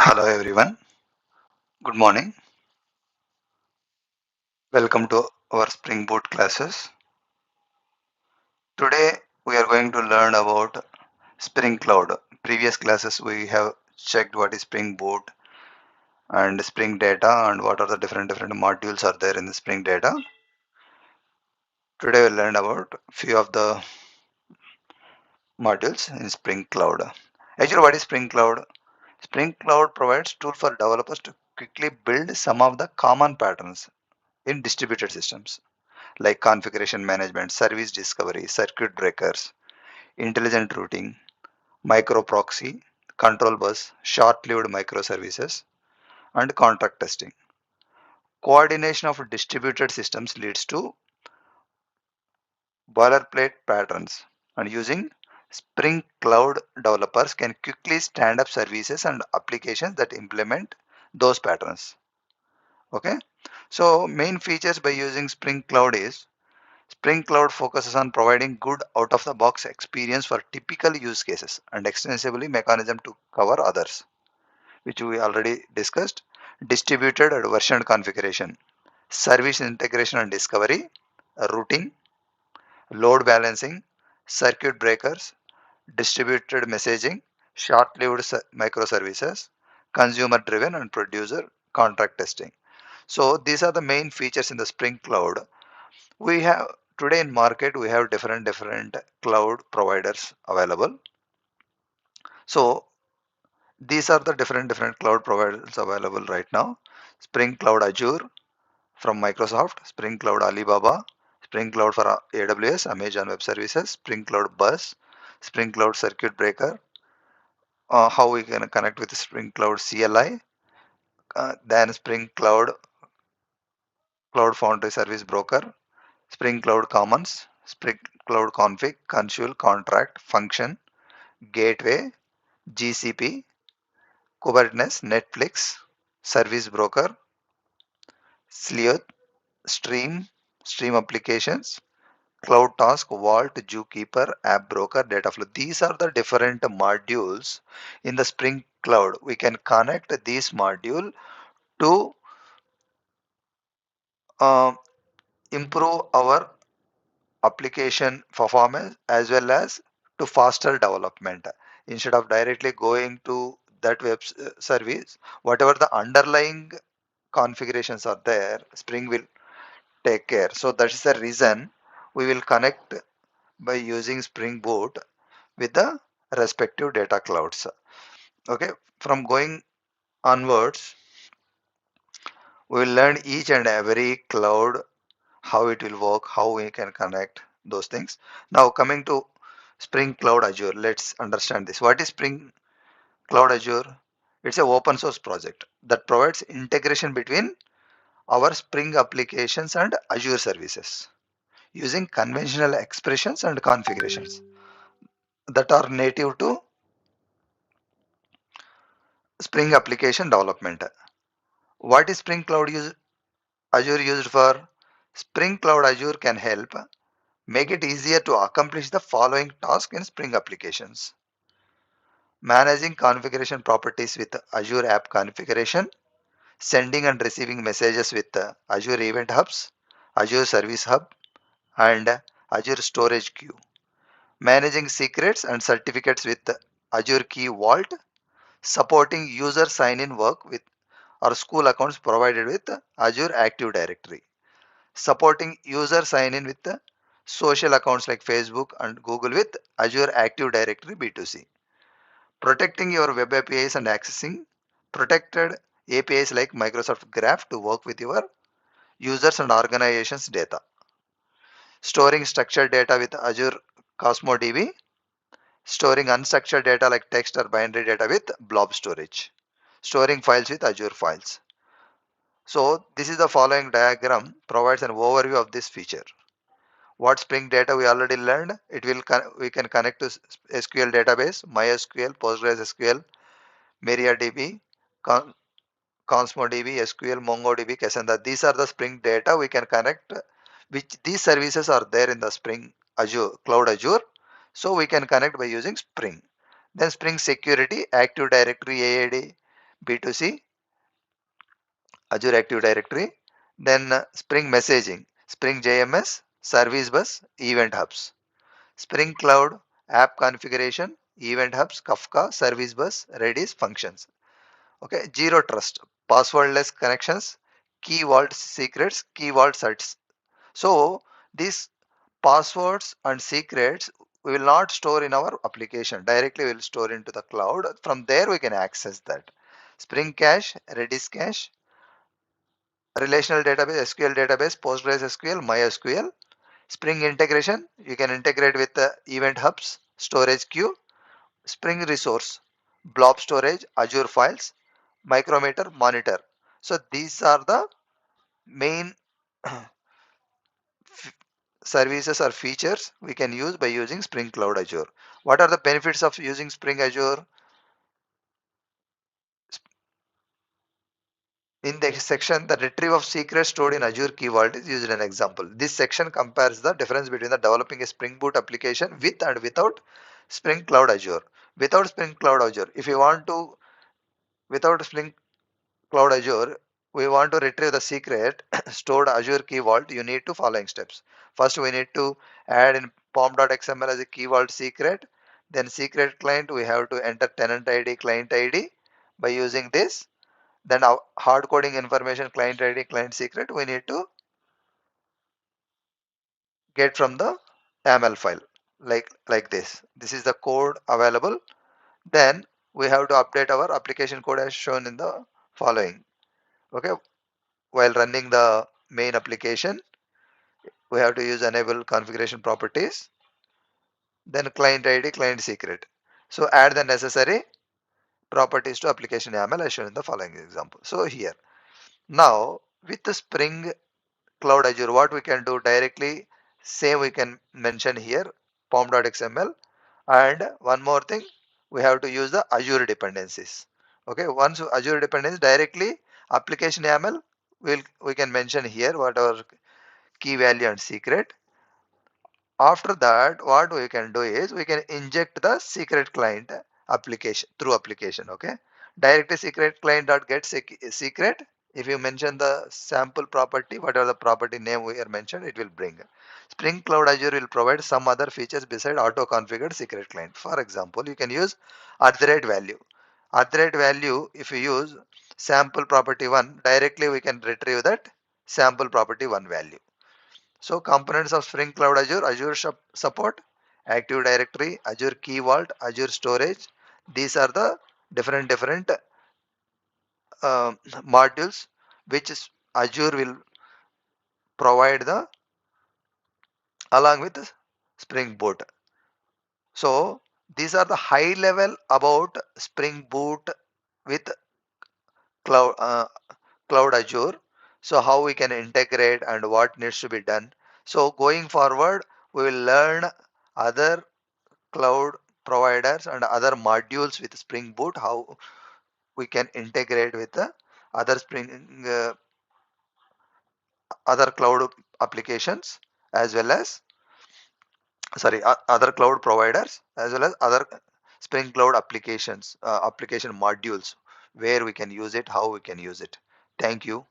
Hello everyone. Good morning. Welcome to our Spring Boot classes. Today we are going to learn about Spring Cloud. Previous classes we have checked what is Spring Boot and Spring Data and what are the different modules are there in the Spring Data. Today we'll learn about few of the modules in Spring Cloud. Actually, what is Spring Cloud? Spring Cloud provides tool for developers to quickly build some of the common patterns in distributed systems, like configuration management, service discovery, circuit breakers, intelligent routing, micro proxy, control bus, short-lived microservices, and contract testing. Coordination of distributed systems leads to boilerplate patterns, and using Spring Cloud, developers can quickly stand up services and applications that implement those patterns. Okay, so main features by using Spring Cloud is Spring Cloud focuses on providing good out-of-the-box experience for typical use cases and extensively mechanism to cover others, which we already discussed. Distributed and version configuration, service integration and discovery, routing, load balancing, circuit breakers, distributed messaging, short-lived microservices, consumer-driven and producer contract testing. So these are the main features in the Spring Cloud. We have today in market we have different cloud providers available. So these are the different cloud providers available right now. Spring Cloud Azure from Microsoft, Spring Cloud Alibaba, Spring Cloud for AWS, Amazon Web Services, Spring Cloud Bus, Spring Cloud Circuit Breaker, how we can connect with Spring Cloud CLI, then Spring Cloud Cloud Foundry Service Broker, Spring Cloud Commons, Spring Cloud Config, Consul, Contract, Function, Gateway, GCP, Kubernetes, Netflix, Service Broker, Sleuth, Stream, Stream Applications, Cloud Task, Vault, Zookeeper, App Broker, Dataflow. These are the different modules in the Spring Cloud. We can connect these module to uh, improve our application performance as well as to faster development. Instead of directly going to that service, whatever the underlying configurations are there, Spring will take care. So that is the reason we will connect by using Spring Boot with the respective data clouds. Okay, from going onwards, we will learn each and every cloud, how it will work, how we can connect those things. Now coming to Spring Cloud Azure, let's understand this. What is Spring Cloud Azure? It's an open source project that provides integration between our Spring applications and Azure services using conventional expressions and configurations that are native to Spring application development. What is Spring Cloud Azure used for? Spring Cloud Azure can help make it easier to accomplish the following tasks in Spring applications. Managing configuration properties with Azure App Configuration, sending and receiving messages with Azure Event Hubs, Azure Service Hub, and Azure Storage Queue. Managing secrets and certificates with Azure Key Vault, supporting user sign-in work with or school accounts provided with Azure Active Directory, supporting user sign-in with social accounts like Facebook and Google with Azure Active Directory B2C, protecting your web APIs and accessing protected APIs like Microsoft Graph to work with your users and organizations data, storing structured data with Azure Cosmos DB, storing unstructured data like text or binary data with blob storage, storing files with Azure Files. So this is the following diagram provides an overview of this feature. What Spring Data we already learned, we can connect to SQL database, MySQL, PostgreSQL, MariaDB, CosmoDB, SQL, MongoDB, Cassandra. These are the Spring Data we can connect, which these services are there in the Spring Azure, Cloud Azure. So we can connect by using Spring. Then Spring Security, Active Directory AAD, B2C, Azure Active Directory, then Spring Messaging, Spring JMS, Service Bus, Event Hubs, Spring Cloud, App Configuration, Event Hubs, Kafka, Service Bus, Redis, Functions. Okay, Zero Trust, passwordless connections, key vault secrets, key vault certs. So these passwords and secrets we will not store in our application. Directly we will store into the cloud. From there we can access that. Spring Cache, Redis Cache, relational database, SQL database, PostgreSQL, MySQL. Spring integration, you can integrate with the event hubs, storage queue, Spring resource, blob storage, Azure files, micrometer, monitor. So these are the main services or features we can use by using Spring Cloud Azure. What are the benefits of using Spring Azure? In the section, the retrieve of secrets stored in Azure Key Vault is used as an example. This section compares the difference between the developing a Spring Boot application with and without Spring Cloud Azure. Without Spring Cloud Azure, if you want to, without Spring Cloud Azure, we want to retrieve the secret stored Azure Key Vault, you need to following steps. First, we need to add in pom.xml as a Key Vault secret. Then secret client, we have to enter tenant ID, client ID by using this. Then our hard coding information, client ID, client secret, we need to get from the YAML file like this. This is the code available. Then we have to update our application code as shown in the following. Okay, while running the main application, we have to use enable configuration properties, then client ID, client secret. So add the necessary properties to application YAML as shown in the following example. So here, now with the Spring Cloud Azure, what we can do directly, same we can mention here, pom.xml, and one more thing, we have to use the Azure dependencies. Okay, once Azure dependencies directly application YAML, we can mention here whatever key value and secret. After that, what we can do is we can inject the secret client application through application. Okay, directly secret client dot get secret. If you mention the sample property, whatever the property name we are mentioned, it will bring. Spring Cloud Azure will provide some other features beside auto configured secret client. For example, you can use @value. @value, if you use sample property one, directly we can retrieve that sample property one value. So components of Spring Cloud Azure, Azure support, Active Directory, Azure Key Vault, Azure Storage. These are the different modules which Azure will provide the along with Spring Boot. So these are the high level about Spring Boot with Cloud Cloud Azure. So how we can integrate and what needs to be done. So going forward, we will learn other cloud providers and other modules with Spring Boot, how we can integrate with the other Spring other cloud applications as well as other cloud providers as well as other Spring Cloud applications application modules where we can use it, how we can use it. Thank you.